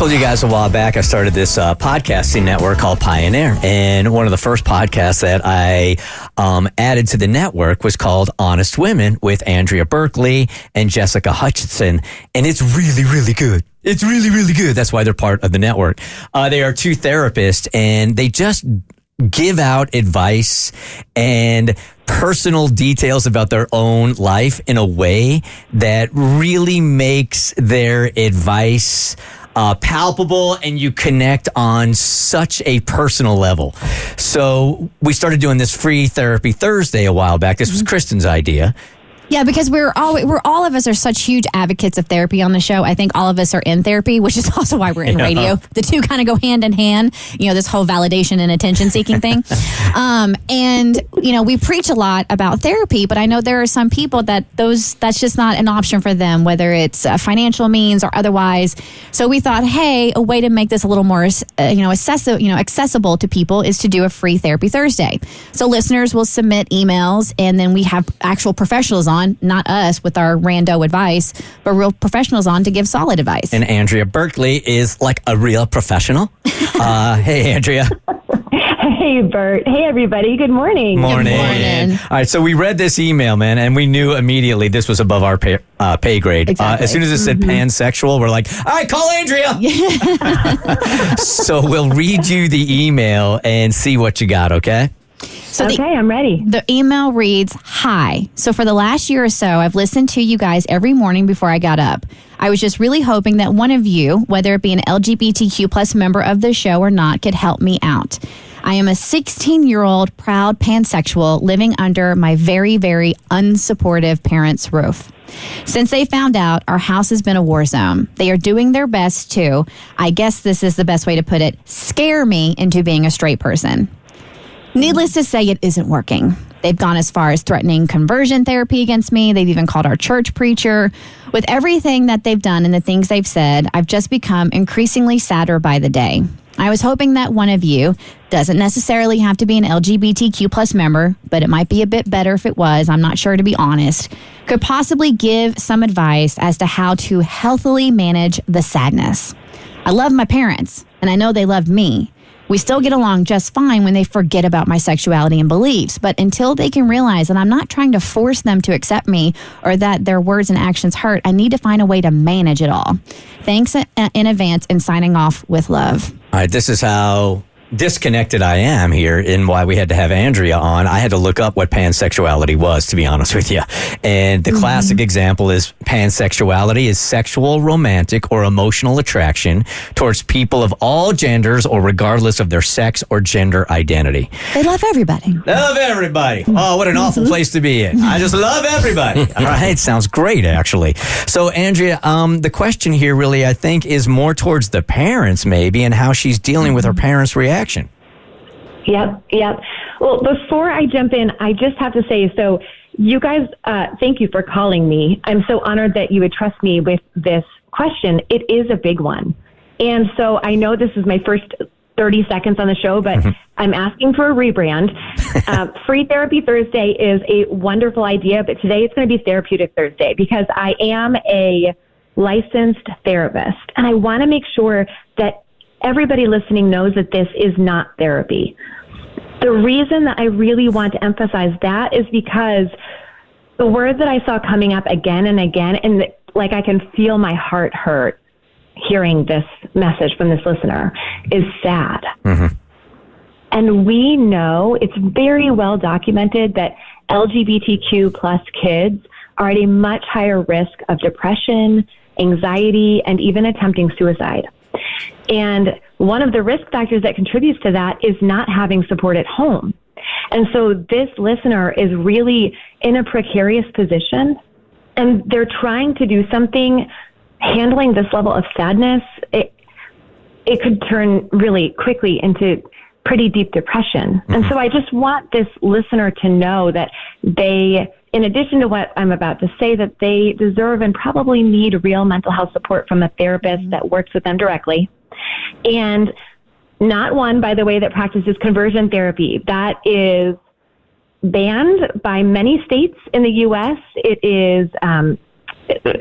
told you guys a while back I started this podcasting network called Pioneer, and one of the first podcasts that I added to the network was called Honest Women with Andrea Berkeley and Jessica Hutchinson, and it's really, really good. It's really, really good. That's why they're part of the network. They are two therapists, and they just give out advice and personal details about their own life in a way that really makes their advice palpable, and you connect on such a personal level. So we started doing this free therapy Thursday a while back. This was Kristen's idea. Yeah, because we're all of us are such huge advocates of therapy on the show. I think all of us are in therapy, which is also why we're in radio. The two kind of go hand in hand, this whole validation and attention seeking thing. And we preach a lot about therapy, but I know there are some people that's just not an option for them, whether it's financial means or otherwise. So we thought, hey, a way to make this a little more accessible to people is to do a free therapy Thursday. So listeners will submit emails, and then we have actual professionals on, not us with our rando advice, but real professionals on to give solid advice. And Andrea Berkeley is like a real professional. Hey, Andrea. Hey, Bert. Hey, everybody. Good morning. Morning. Good morning. All right, so we read this email, man, and we knew immediately this was above our pay grade. Exactly. As soon as it said pansexual, we're like, all right, call Andrea. So we'll read you the email and see what you got, okay? So I'm ready. The email reads, "Hi. So for the last year or so, I've listened to you guys every morning before I got up. I was just really hoping that one of you, whether it be an LGBTQ plus member of the show or not, could help me out. I am a 16-year-old proud pansexual living under my very, very unsupportive parents' roof. Since they found out, our house has been a war zone. They are doing their best to, I guess this is the best way to put it, scare me into being a straight person. Needless to say, it isn't working. They've gone as far as threatening conversion therapy against me. They've even called our church preacher. With everything that they've done and the things they've said, I've just become increasingly sadder by the day. I was hoping that one of you, doesn't necessarily have to be an LGBTQ plus member, but it might be a bit better if it was, I'm not sure to be honest, could possibly give some advice as to how to healthily manage the sadness. I love my parents, and I know they love me. We still get along just fine when they forget about my sexuality and beliefs, but until they can realize that I'm not trying to force them to accept me or that their words and actions hurt, I need to find a way to manage it all. Thanks in advance and signing off with love." All right, this is how disconnected I am here in why we had to have Andrea on. I had to look up what pansexuality was, to be honest with you. And the classic example is pansexuality is sexual, romantic, or emotional attraction towards people of all genders or regardless of their sex or gender identity. They love everybody. Love everybody. Oh, what an awful place to be in. I just love everybody. All right, sounds great, actually. So, Andrea, the question here really, I think, is more towards the parents maybe and how she's dealing with her parents' reaction. Yep. Well, before I jump in, I just have to say, so you guys, thank you for calling me. I'm so honored that you would trust me with this question. It is a big one. And so I know this is my first 30 seconds on the show, but I'm asking for a rebrand. Free Therapy Thursday is a wonderful idea, but today it's going to be Therapeutic Thursday because I am a licensed therapist, and I want to make sure that everybody listening knows that this is not therapy. The reason that I really want to emphasize that is because the word that I saw coming up again and again, and like I can feel my heart hurt hearing this message from this listener, is sad. And we know, it's very well documented that LGBTQ plus kids are at a much higher risk of depression, anxiety, and even attempting suicide. And one of the risk factors that contributes to that is not having support at home. And so this listener is really in a precarious position, and they're trying to do something. Handling this level of sadness, it could turn really quickly into pretty deep depression. And so I just want this listener to know that they, in addition to what I'm about to say, that they deserve and probably need real mental health support from a therapist that works with them directly. And not one, by the way, that practices conversion therapy. That is banned by many states in the U.S. It is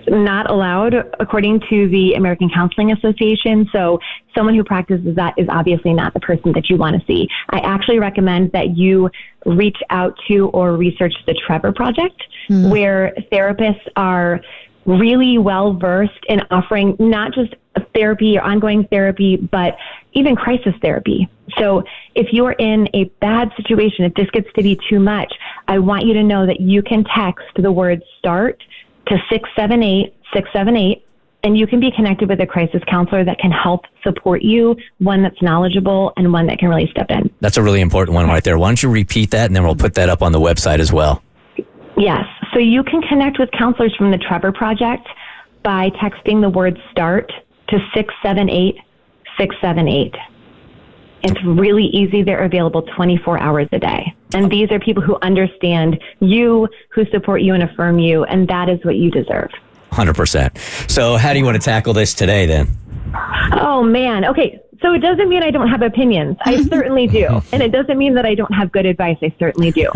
not allowed according to the American Counseling Association. So someone who practices that is obviously not the person that you want to see. I actually recommend that you reach out to or research the Trevor Project, where therapists are really well versed in offering not just therapy or ongoing therapy, but even crisis therapy. So if you're in a bad situation, if this gets to be too much, I want you to know that you can text the word START to 678-678, and you can be connected with a crisis counselor that can help support you, one that's knowledgeable and one that can really step in. That's a really important one right there. Why don't you repeat that, and then we'll put that up on the website as well. Yes. So you can connect with counselors from the Trevor Project by texting the word START to 678-678. It's really easy. They're available 24 hours a day. And these are people who understand you, who support you and affirm you, and that is what you deserve. 100%. So how do you want to tackle this today then? Oh, man. Okay. So it doesn't mean I don't have opinions. I certainly do. And it doesn't mean that I don't have good advice. I certainly do.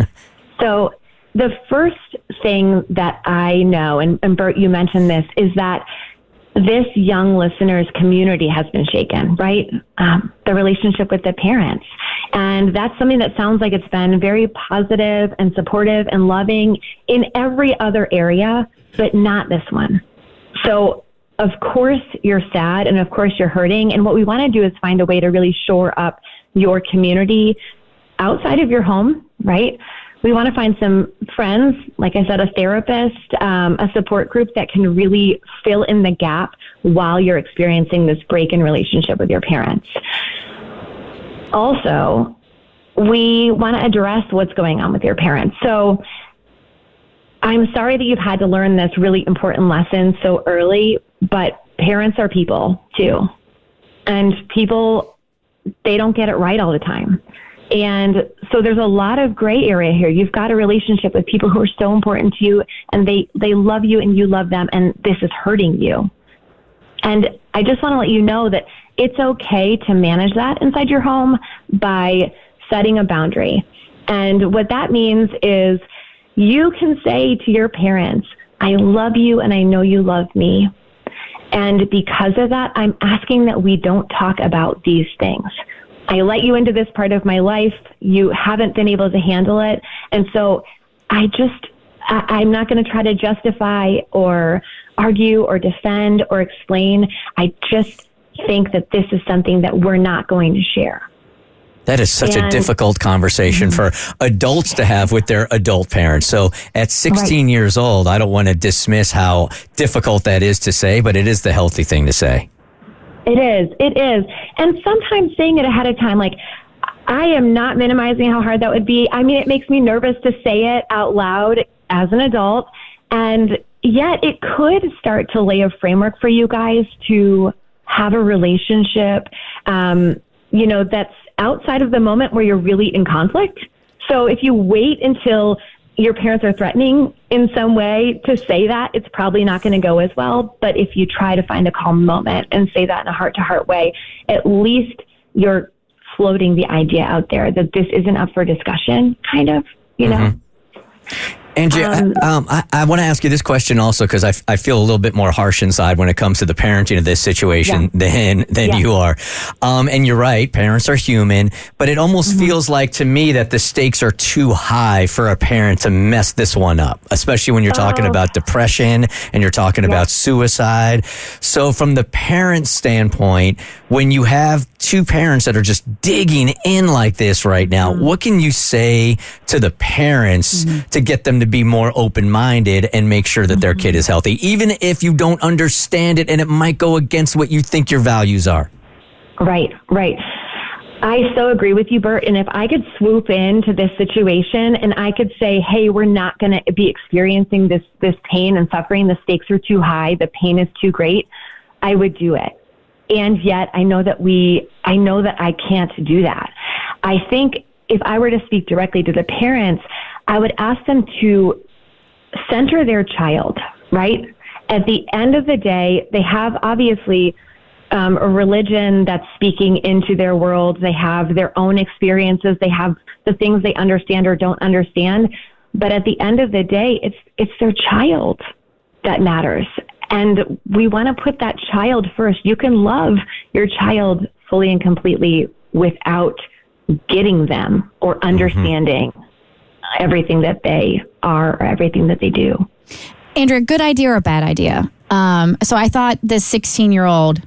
So the first thing that I know, and Bert, you mentioned this, is that this young listener's community has been shaken, right? The relationship with the parents. And that's something that sounds like it's been very positive and supportive and loving in every other area, but not this one. So of course you're sad, and of course you're hurting. And what we want to do is find a way to really shore up your community outside of your home, right? We want to find some friends, like I said, a therapist, a support group that can really fill in the gap while you're experiencing this break in relationship with your parents. Also, we want to address what's going on with your parents. So I'm sorry that you've had to learn this really important lesson so early, but parents are people too. And people, they don't get it right all the time. And so there's a lot of gray area here. You've got a relationship with people who are so important to you, and they love you and you love them, and this is hurting you. And I just want to let you know that it's okay to manage that inside your home by setting a boundary. And what that means is you can say to your parents, I love you and I know you love me. And because of that, I'm asking that we don't talk about these things. I let you into this part of my life. You haven't been able to handle it. And so I'm not going to try to justify or argue or defend or explain. I just think that this is something that we're not going to share. That is such a difficult conversation for adults to have with their adult parents. So at 16 years old, I don't want to dismiss how difficult that is to say, but it is the healthy thing to say. It is. And sometimes saying it ahead of time, like, I am not minimizing how hard that would be. I mean, it makes me nervous to say it out loud as an adult. And yet it could start to lay a framework for you guys to have a relationship, that's outside of the moment where you're really in conflict. So if you wait until your parents are threatening in some way to say that, it's probably not going to go as well. But if you try to find a calm moment and say that in a heart-to-heart way, at least you're floating the idea out there that this isn't up for discussion, kind of, know. Angie, I want to ask you this question also because I feel a little bit more harsh inside when it comes to the parenting of this situation than you are. And you're right, parents are human, but it almost feels like to me that the stakes are too high for a parent to mess this one up, especially when you're talking about depression and you're talking about suicide. So from the parent standpoint, when you have two parents that are just digging in like this right now, what can you say to the parents to get them to be more open-minded and make sure that their kid is healthy, even if you don't understand it and it might go against what you think your values are? Right. I so agree with you, Bert. And if I could swoop into this situation and I could say, hey, we're not going to be experiencing this pain and suffering. The stakes are too high. The pain is too great. I would do it. And yet I know that I can't do that. I think if I were to speak directly to the parents, I would ask them to center their child, right? At the end of the day, they have obviously a religion that's speaking into their world. They have their own experiences. They have the things they understand or don't understand. But at the end of the day, it's their child. that matters. And we want to put that child first. You can love your child fully and completely without getting them or understanding everything that they are or everything that they do. Andrea, good idea or a bad idea? So I thought this 16-year-old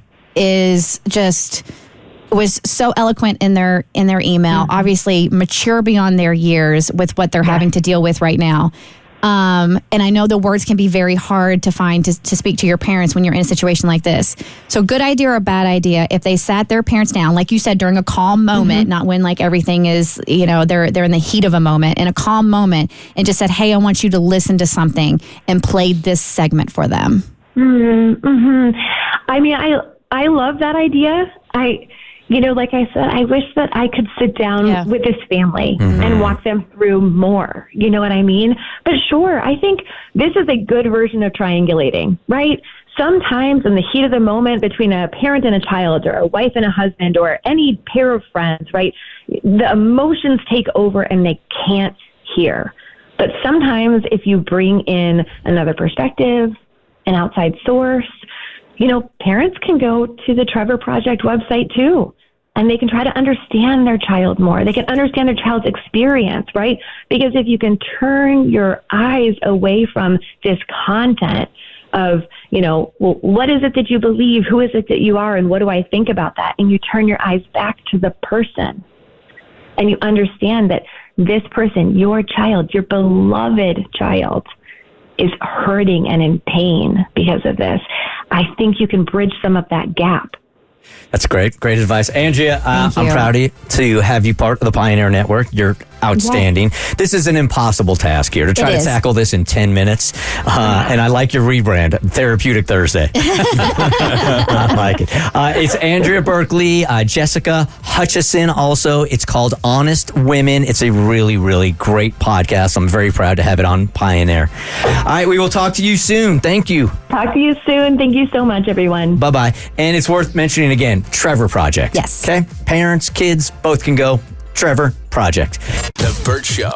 was so eloquent in their email, obviously mature beyond their years with what they're having to deal with right now. And I know the words can be very hard to find to speak to your parents when you're in a situation like this. So good idea or a bad idea if they sat their parents down, like you said, during a calm moment, not when like everything is, they're in the heat of a moment, in a calm moment, and just said, hey, I want you to listen to something, and played this segment for them. I mean, I love that idea. Like I said, I wish that I could sit down with this family and walk them through more. You know what I mean? But sure, I think this is a good version of triangulating, right? Sometimes in the heat of the moment between a parent and a child, or a wife and a husband, or any pair of friends, right? The emotions take over and they can't hear. But sometimes if you bring in another perspective, an outside source, parents can go to the Trevor Project website too, and they can try to understand their child more. They can understand their child's experience, right? Because if you can turn your eyes away from this content of, well, what is it that you believe? Who is it that you are? And what do I think about that? And you turn your eyes back to the person, and you understand that this person, your child, your beloved child, is hurting and in pain because of this. I think you can bridge some of that gap. That's great. Great advice. Andrea, I'm you. proud to have you part of the Pioneer Network. You're outstanding. Yeah. This is an impossible task here to try to tackle this in 10 minutes. And I like your rebrand, Therapeutic Thursday. I like it. It's Andrea Berkeley, Jessica Hutchison also. It's called Honest Women. It's a really, really great podcast. I'm very proud to have it on Pioneer. All right, we will talk to you soon. Thank you. Talk to you soon. Thank you so much, everyone. Bye-bye. And it's worth mentioning again, Trevor Project. Yes. Okay? Parents, kids, both can go. Trevor Project. The Bert Show.